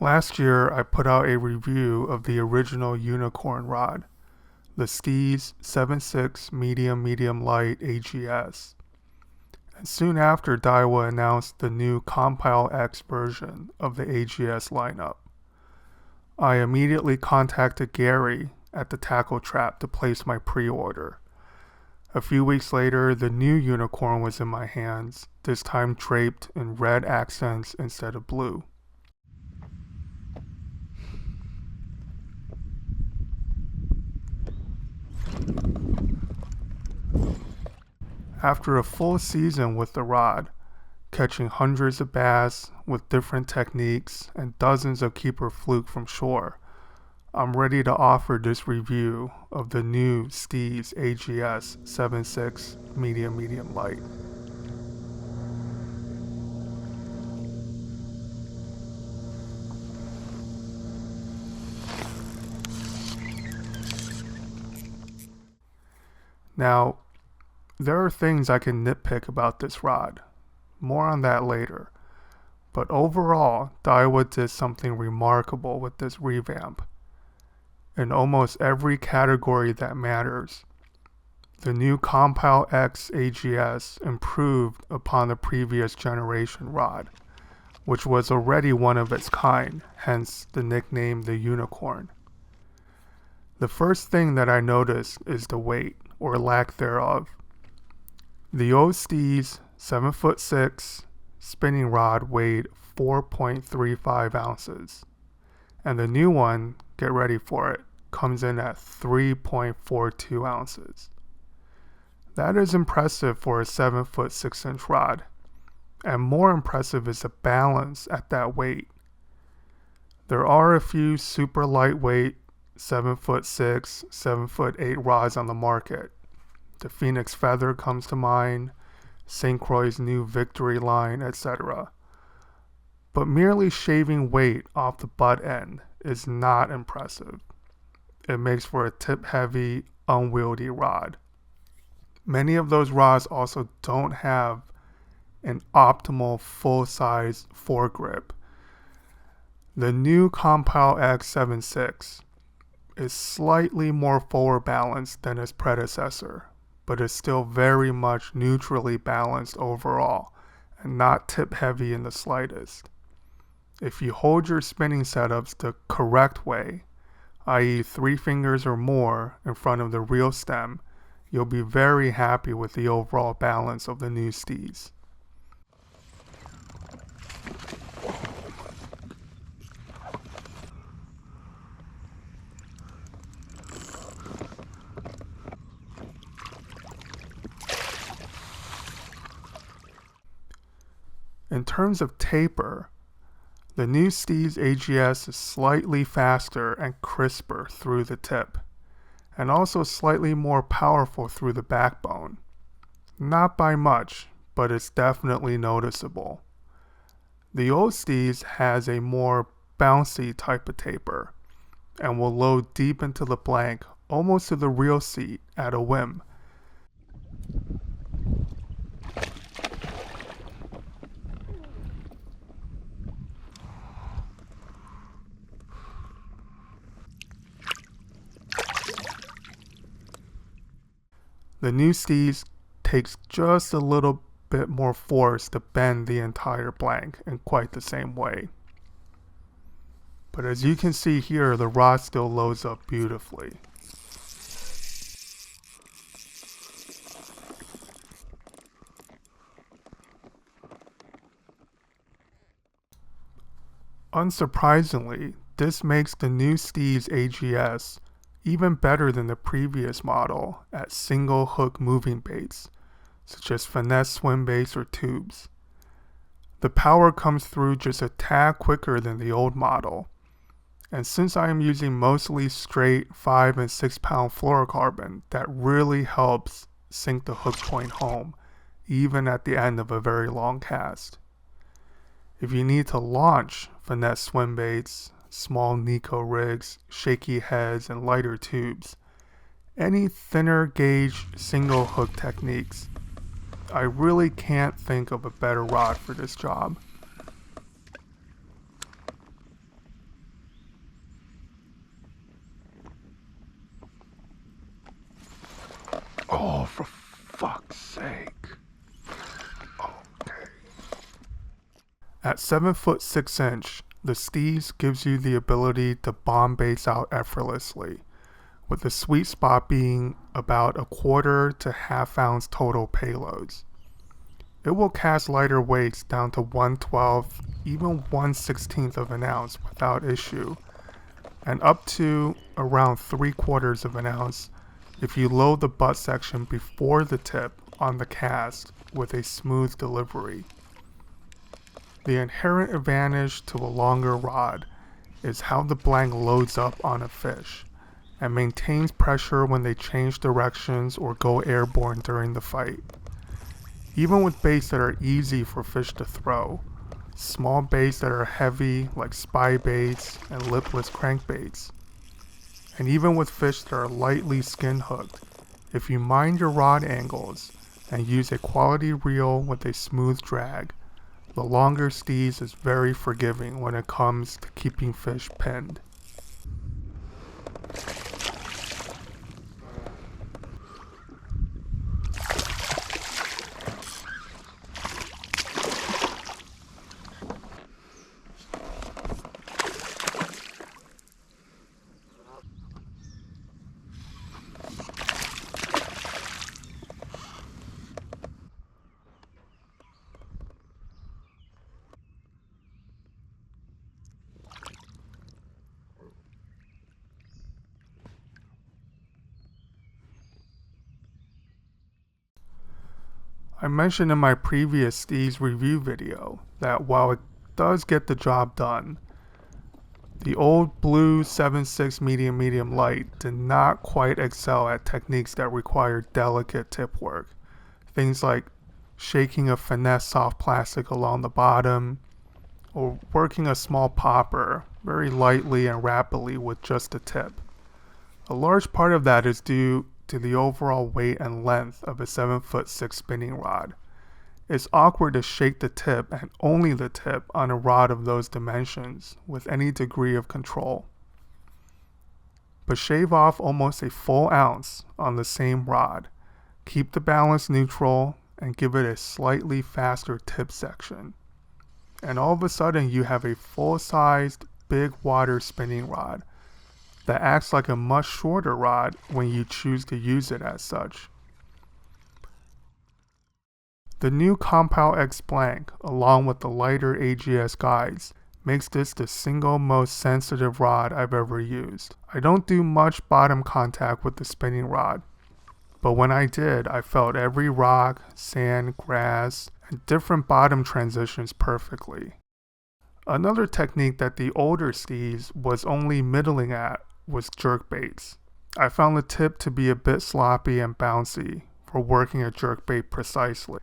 Last year, I put out a review of the original unicorn rod, the Steez 76 Medium Light AGS. And soon after, Daiwa announced the new Compile X version of the AGS lineup. I immediately contacted Gary at the Tackle Trap to place my pre-order. A few weeks later, the new unicorn was in my hands, this time draped in red accents instead of blue. After a full season with the rod, catching hundreds of bass with different techniques and dozens of keeper fluke from shore, I'm ready to offer this review of the new Steez AGS 76 Medium Light. Now, there are things I can nitpick about this rod. More on that later. But overall, Daiwa did something remarkable with this revamp. In almost every category that matters, the new Compile X AGS improved upon the previous generation rod, which was already one of its kind, hence the nickname the unicorn. The first thing that I noticed is the weight, or lack thereof. The old Steez 7'6" spinning rod weighed 4.35 ounces, and the new one, get ready for it, comes in at 3.42 ounces. That is impressive for a 7'6" rod, and more impressive is the balance at that weight. There are a few super lightweight 7'6", 7'8" rods on the market. The Phoenix Feather comes to mind, St. Croix's new Victory line, etc. But merely shaving weight off the butt end is not impressive. It makes for a tip-heavy, unwieldy rod. Many of those rods also don't have an optimal full-size foregrip. The new Compile X 76 is slightly more forward balanced than its predecessor, but is still very much neutrally balanced overall and not tip-heavy in the slightest. If you hold your spinning setups the correct way, i.e. 3 fingers or more in front of the reel stem, you'll be very happy with the overall balance of the new Steez. In terms of taper, the new Steez AGS is slightly faster and crisper through the tip, and also slightly more powerful through the backbone. Not by much, but it's definitely noticeable. The old Steez has a more bouncy type of taper, and will load deep into the blank, almost to the reel seat at a whim. The new Steez takes just a little bit more force to bend the entire blank in quite the same way. But as you can see here, the rod still loads up beautifully. Unsurprisingly, this makes the new Steez AGS even better than the previous model at single hook moving baits, such as finesse swim baits or tubes. The power comes through just a tad quicker than the old model, and since I am using mostly straight 5 and 6 pound fluorocarbon, that really helps sink the hook point home, even at the end of a very long cast. If you need to launch finesse swim baits, small Nico rigs, shaky heads, and lighter tubes, any thinner gauge single hook techniques, I really can't think of a better rod for this job. At 7 foot 6 inch, the Steez gives you the ability to bomb baits out effortlessly, with the sweet spot being about a quarter to half ounce total payloads. It will cast lighter weights down to 1/12, even 1/16 of an ounce without issue, and up to around 3/4 of an ounce if you load the butt section before the tip on the cast with a smooth delivery. The inherent advantage to a longer rod is how the blank loads up on a fish and maintains pressure when they change directions or go airborne during the fight. Even with baits that are easy for fish to throw, small baits that are heavy like spy baits and lipless crankbaits, and even with fish that are lightly skin hooked, if you mind your rod angles and use a quality reel with a smooth drag, the longer Steez is very forgiving when it comes to keeping fish pinned. I mentioned in my previous Steez review video that while it does get the job done, the old blue 7.6 medium light did not quite excel at techniques that require delicate tip work. Things like shaking a finesse soft plastic along the bottom, or working a small popper very lightly and rapidly with just a tip. A large part of that is due to the overall weight and length of a 7 foot 6 spinning rod. It's awkward to shake the tip and only the tip on a rod of those dimensions with any degree of control. But shave off almost a full ounce on the same rod, keep the balance neutral, and give it a slightly faster tip section. And all of a sudden you have a full-sized big water spinning rod that acts like a much shorter rod when you choose to use it as such. The new Compound X Blank, along with the lighter AGS guides, makes this the single most sensitive rod I've ever used. I don't do much bottom contact with the spinning rod, but when I did, I felt every rock, sand, grass, and different bottom transitions perfectly. Another technique that the older Steez was only middling at was jerkbaits. I found the tip to be a bit sloppy and bouncy for working a jerkbait precisely.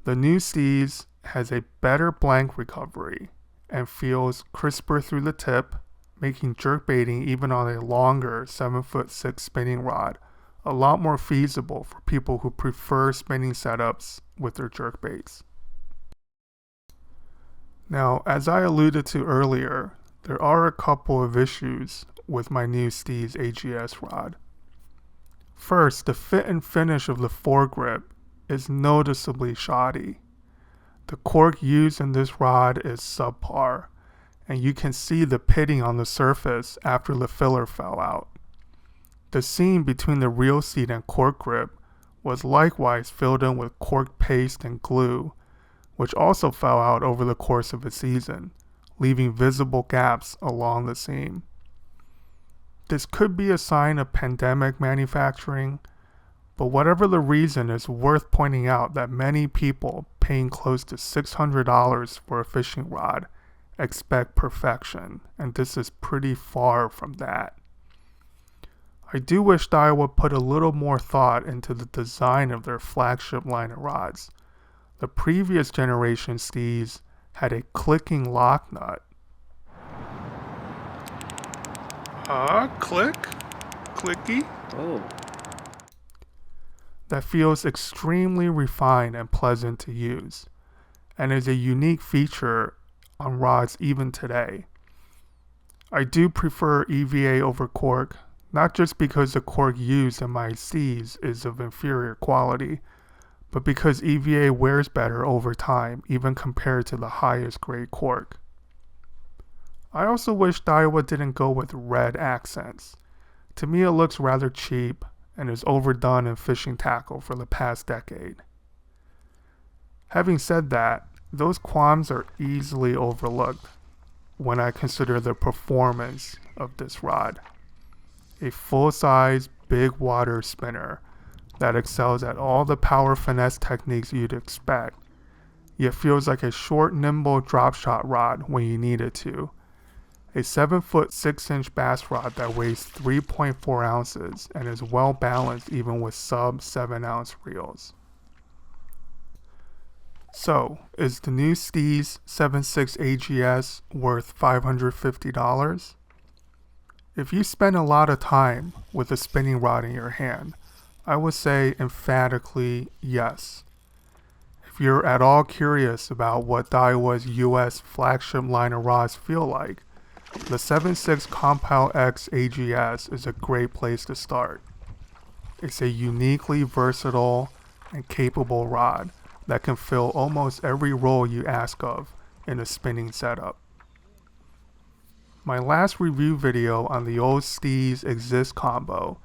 The new Steez has a better blank recovery and feels crisper through the tip, making jerkbaiting even on a longer 7 foot 6 spinning rod a lot more feasible for people who prefer spinning setups with their jerkbaits. Now, as I alluded to earlier, there are a couple of issues with my new Steez AGS rod. First, the fit and finish of the foregrip is noticeably shoddy. The cork used in this rod is subpar, and you can see the pitting on the surface after the filler fell out. The seam between the reel seat and cork grip was likewise filled in with cork paste and glue, which also fell out over the course of a season, leaving visible gaps along the seam. This could be a sign of pandemic manufacturing, but whatever the reason, it's worth pointing out that many people paying close to $600 for a fishing rod expect perfection, and this is pretty far from that. I do wish Daiwa put a little more thought into the design of their flagship line of rods. The previous generation Steez had a clicking lock nut. Clicky? Oh. That feels extremely refined and pleasant to use, and is a unique feature on rods even today. I do prefer EVA over cork, not just because the cork used in my Steez is of inferior quality, but because EVA wears better over time even compared to the highest grade cork. I also wish Daiwa didn't go with red accents. To me it looks rather cheap and is overdone in fishing tackle for the past decade. Having said that, those qualms are easily overlooked when I consider the performance of this rod. A full-size, big water spinner that excels at all the power finesse techniques you'd expect, yet feels like a short, nimble drop shot rod when you need it to. A 7-foot 6-inch bass rod that weighs 3.4 ounces and is well balanced even with sub 7-ounce reels. So, is the new Steez 76 AGS worth $550? If you spend a lot of time with a spinning rod in your hand, I would say emphatically yes. If you're at all curious about what Daiwa's US flagship line of rods feel like, the 76 Compound X AGS is a great place to start. It's a uniquely versatile and capable rod that can fill almost every role you ask of in a spinning setup. My last review video on the old Steez Exist combo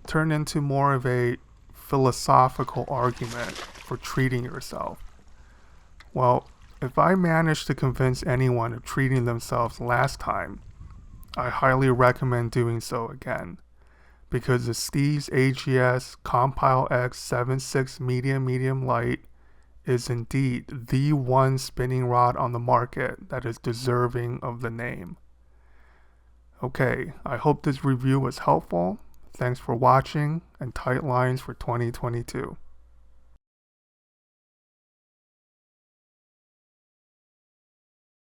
turned into more of a philosophical argument for treating yourself. Well, if I managed to convince anyone of treating themselves last time, I highly recommend doing so again, because the Steez AGS Compile X 76 Medium Light is indeed the one spinning rod on the market that is deserving of the name. Okay, I hope this review was helpful. Thanks for watching, and tight lines for 2022.